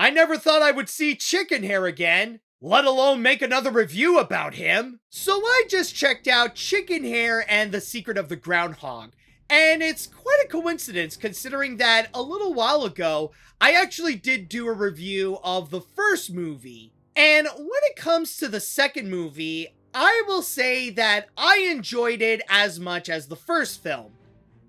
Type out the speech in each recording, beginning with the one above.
I never thought I would see Chickenhare again, let alone make another review about him. So I just checked out Chickenhare and the Secret of the Groundhog. And it's quite a coincidence considering that a little while ago, I actually did do a review of the first movie. And when it comes to the second movie, I will say that I enjoyed it as much as the first film.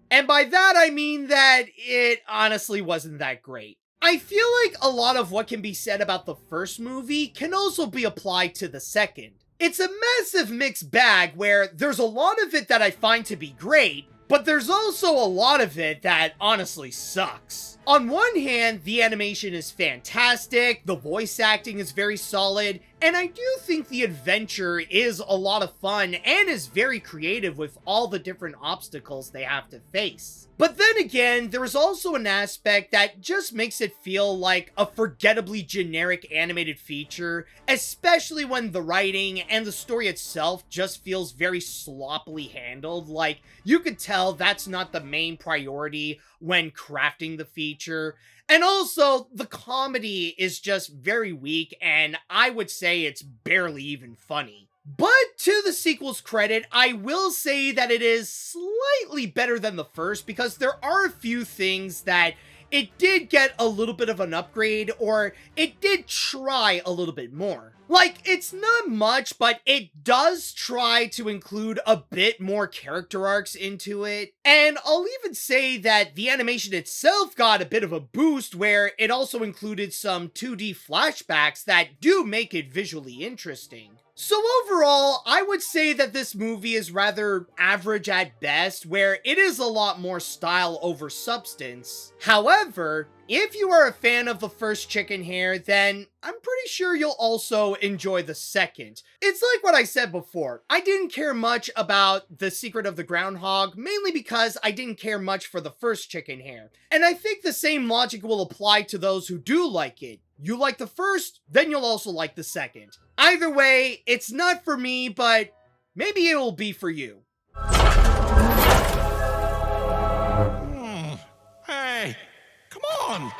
And by that I mean that it honestly wasn't that great. I feel like a lot of what can be said about the first movie can also be applied to the second. It's a massive mixed bag where there's a lot of it that I find to be great, but there's also a lot of it that honestly sucks. On one hand, the animation is fantastic, the voice acting is very solid, and I do think the adventure is a lot of fun and is very creative with all the different obstacles they have to face. But then again, there is also an aspect that just makes it feel like a forgettably generic animated feature, especially when the writing and the story itself just feels very sloppily handled. Like, you could tell that's not the main priority when crafting the feature. And also, the comedy is just very weak, and I would say it's barely even funny. But to the sequel's credit, I will say that it is slightly better than the first because there are a few things that it did get a little bit of an upgrade, or it did try a little bit more. Like, it's not much, but it does try to include a bit more character arcs into it. And I'll even say that the animation itself got a bit of a boost where it also included some 2D flashbacks that do make it visually interesting. So overall, I would say that this movie is rather average at best, where it is a lot more style over substance. However, if you are a fan of the first Chickenhare, then I'm pretty sure you'll also enjoy the second. It's like what I said before, I didn't care much about The Secret of the Groundhog, mainly because I didn't care much for the first Chickenhare. And I think the same logic will apply to those who do like it. You like the first, then you'll also like the second. Either way, it's not for me, but maybe it'll be for you. Hey, come on!